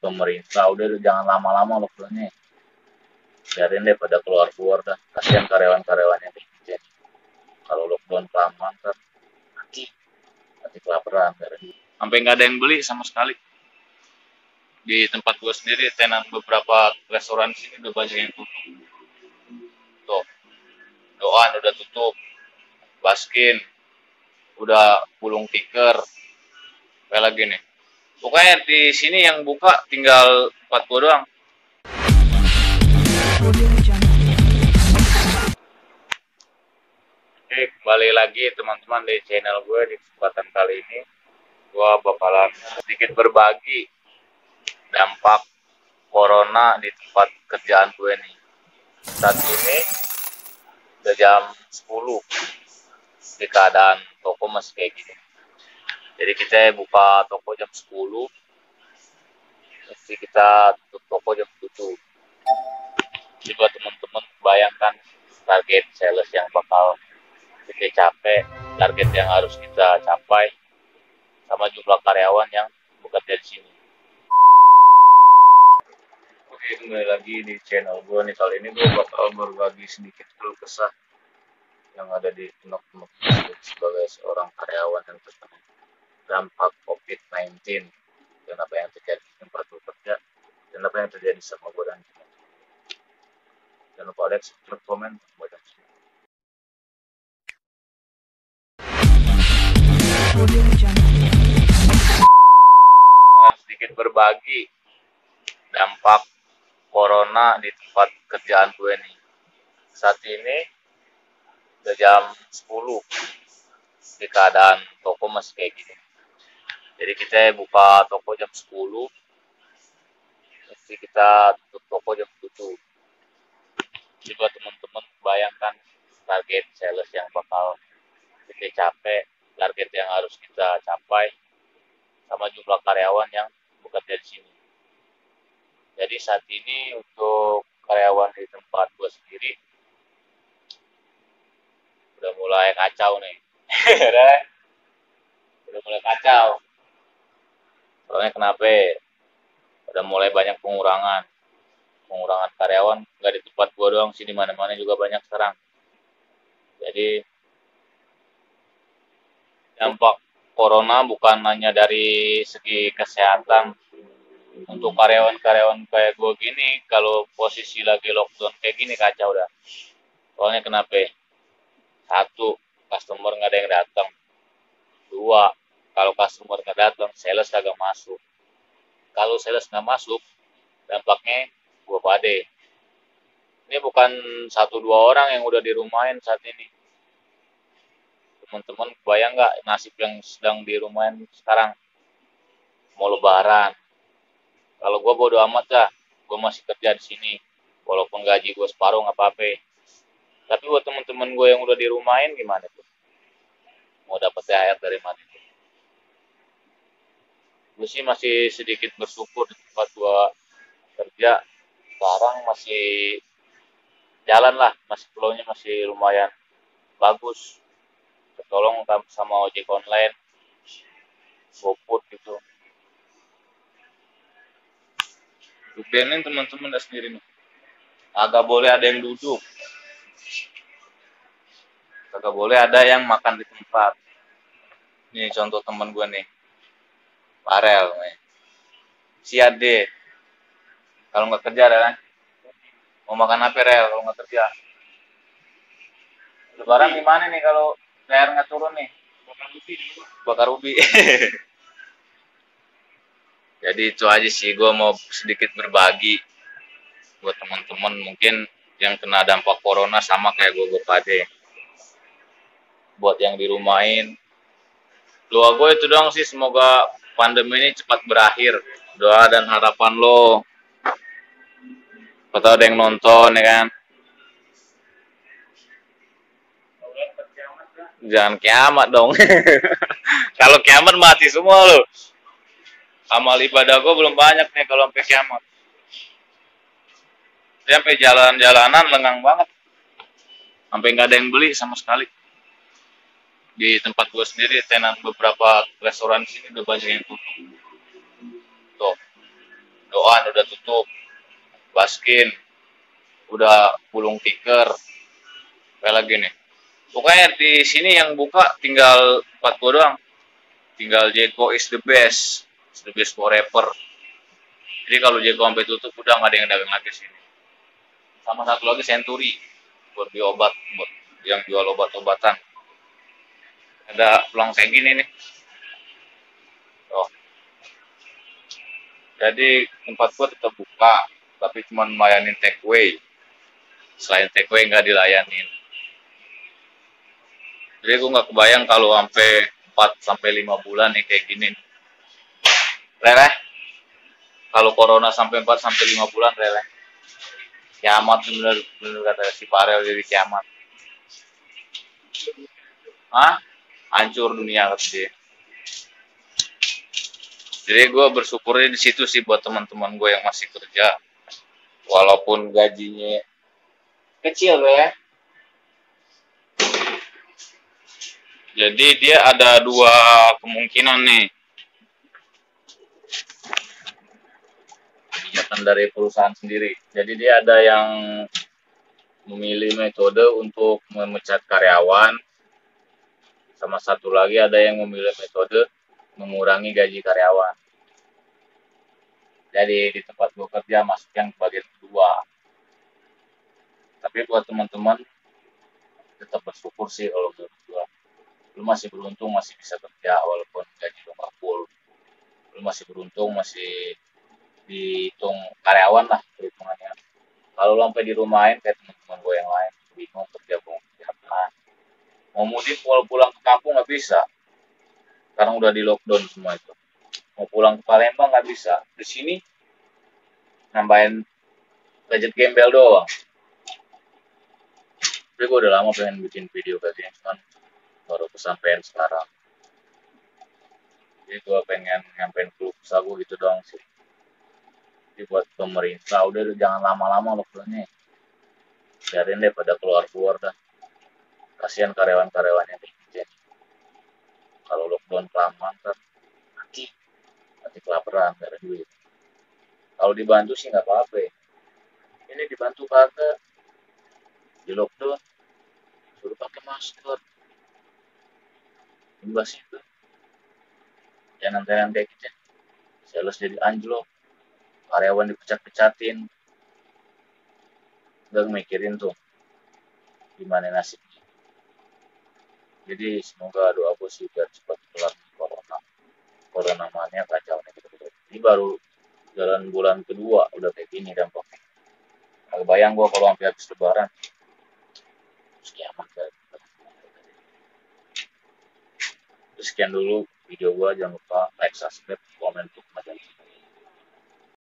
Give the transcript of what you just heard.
pemerintah udah jangan lama-lama lockdownnya, biarin deh pada keluar-keluar dah, kasihan karyawan-karyawannya nih. Kalau lockdown kelamaan kan nanti kelaparan, sampai nggak ada yang beli sama sekali. Di tempat gue sendiri, tenan beberapa restoran sini udah banyak yang tutup. Tuh, Doan udah tutup, Baskin udah gulung tikar, kayak lagi nih. Pokoknya di sini yang buka tinggal 4 doang. Oke, kembali lagi teman-teman di channel gue. Di kesempatan kali ini gue bakalan sedikit berbagi dampak corona di tempat kerjaan gue nih. Saat ini udah jam 10 di keadaan toko masih kayak gini. Jadi kita buka toko jam 10, mesti kita tutup toko jam 7. Jadi buat teman-teman bayangkan target sales yang bakal kita capek, target yang harus kita capai, sama jumlah karyawan yang bekerja di sini. Oke, kembali lagi di channel gue nih. Kali ini gue bakal berbagi sedikit keluh kesah yang ada di teman-teman sebagai seorang karyawan yang terkena dampak COVID-19 dan apa yang terjadi di tempat bekerja dan apa yang terjadi sama gue dan teman. Jangan lupa like, subscribe, komen buat yang sedikit berbagi dampak corona di tempat kerjaan gue nih. Saat ini udah jam 10 di keadaan toko masih kayak gini. Jadi kita buka toko jam 10, mesti kita tutup toko jam 7. Jadi buat teman-teman bayangkan target sales yang bakal kita capek, target yang harus kita capai, sama jumlah karyawan yang bekerja di sini. Jadi saat ini untuk karyawan di tempat gue sendiri udah mulai kacau nih. udah mulai kacau. Soalnya kenapa? Udah mulai banyak pengurangan karyawan, nggak di tempat gue doang sih, di mana-mana juga banyak sekarang. Jadi dampak corona bukan hanya dari segi kesehatan. Untuk karyawan-karyawan kayak gue gini, kalau posisi lagi lockdown kayak gini kacau dah. Soalnya kenapa? 1, customer nggak ada yang datang. 2, kalau customer nggak datang, sales kagak masuk. Kalau sales nggak masuk, dampaknya gue pade. Ini bukan 1-2 orang yang udah dirumahin saat ini. Teman-teman bayang nggak nasib yang sedang dirumahin sekarang? Mau lebaran. Kalau gue bodo amat dah, gue masih kerja di sini. Walaupun gaji gue separuh nggak apa-apa. Tapi buat teman-teman gue yang udah dirumahin gimana tuh? Mau dapat THR dari mana tuh? Gue sih masih sedikit bersyukur di tempat gue kerja. Sekarang masih jalan lah, masih flownya masih lumayan bagus. Tertolong sama ojek online, GoFood gitu. Benin teman-teman udah sendiri nih. Agak boleh ada yang duduk. Agak boleh ada yang makan di tempat. Ini contoh teman gue nih. Farel nih. Si Ade. Kalau nggak kerja ada kan? Mau makan apa Rel kalau nggak kerja? Lebaran gimana nih kalau THR nggak turun nih? Bakar ubi. Jadi itu aja sih, gue mau sedikit berbagi buat teman-teman mungkin yang kena dampak corona sama kayak gue pade. Buat yang dirumahin, doa gue itu dong sih, semoga pandemi ini cepat berakhir. Doa dan harapan lo. Atau ada yang nonton ya kan? Jangan kiamat dong. Kalau kiamat mati semua lo. Amal ibadah gue belum banyak nih kalau sampai kiamat. Dia sampai jalan-jalanan lengang banget. Sampai nggak ada yang beli sama sekali. Di tempat gue sendiri, tenan beberapa restoran sini udah banyak yang tutup. Tuh, udah tutup, Baskin udah gulung tikar, kayak lagi nih. Pokoknya di sini yang buka tinggal 4 gua doang. Tinggal Jeko is the best forever. Jadi kalau Jeko sampai tutup udah nggak ada yang dagang lagi sini. Sama satu lagi Century buat beli obat, buat yang jual obat-obatan. Ada peluang kayak gini nih. Oh, jadi tempat gua tetap buka, tapi cuma melayanin take away. Selain take away nggak dilayanin. Jadi gua nggak kebayang kalau sampai 4 sampai 5 bulan nih kayak gini. Leleh, kalau corona sampai 4 sampai 5 bulan leleh. Kiamat bener bener kata si Farel, jadi kiamat. Hah? Hancur dunia kata dia. Jadi gue bersyukurnya di situ sih buat teman-teman gue yang masih kerja, walaupun gajinya kecil ya. Jadi dia ada dua kemungkinan nih, kebijakan dari perusahaan sendiri. Jadi dia ada yang memilih metode untuk memecat karyawan, sama satu lagi ada yang memilih metode mengurangi gaji karyawan. Jadi di tempat gue kerja masuk yang bagian kedua. Tapi buat teman-teman tetap bersyukur sih kalau menurut gue. Lu masih beruntung masih bisa kerja walaupun gaji lu nggak full. Lu masih beruntung masih dihitung karyawan lah perhitungannya. Kalau lu sampai di rumahin kayak teman-teman gue yang lain, bingung kerja mau kerja apa. Mau mudik pulang ke kampung nggak bisa. Sekarang udah di lockdown semua itu. Mau pulang ke Palembang nggak bisa. Di sini nambahin budget gembel doang. Tapi gue udah lama pengen bikin video kayak gini, cuman baru kesampaian sekarang. Jadi gue pengen nyampein keluh kesah gue gitu doang sih. Jadi buat pemerintah udah jangan lama-lama lockdownnya. Biarin deh pada keluar-keluar dah. Kasihan karyawan-karyawannya nih. Kalau lockdown kelamaan kan nanti kelaparan gak ada duit. Kalau dibantu sih nggak apa-apa ya. Ini dibantu kagak, di lockdown suruh pakai masker, imbas itu jangan kayak gitu. Sales jadi anjlok, karyawan dipecat-pecatin, nggak mikirin tuh gimana nasibnya. Jadi semoga doa gue sih biar cepat kelar corona mania kacau nih gitu. Ini baru jalan bulan kedua udah kayak gini dampaknya. Nggak bayang gue kalau sampai habis lebaran kiamat kan. Sekian dulu video gue, jangan lupa like, subscribe, komen, untuk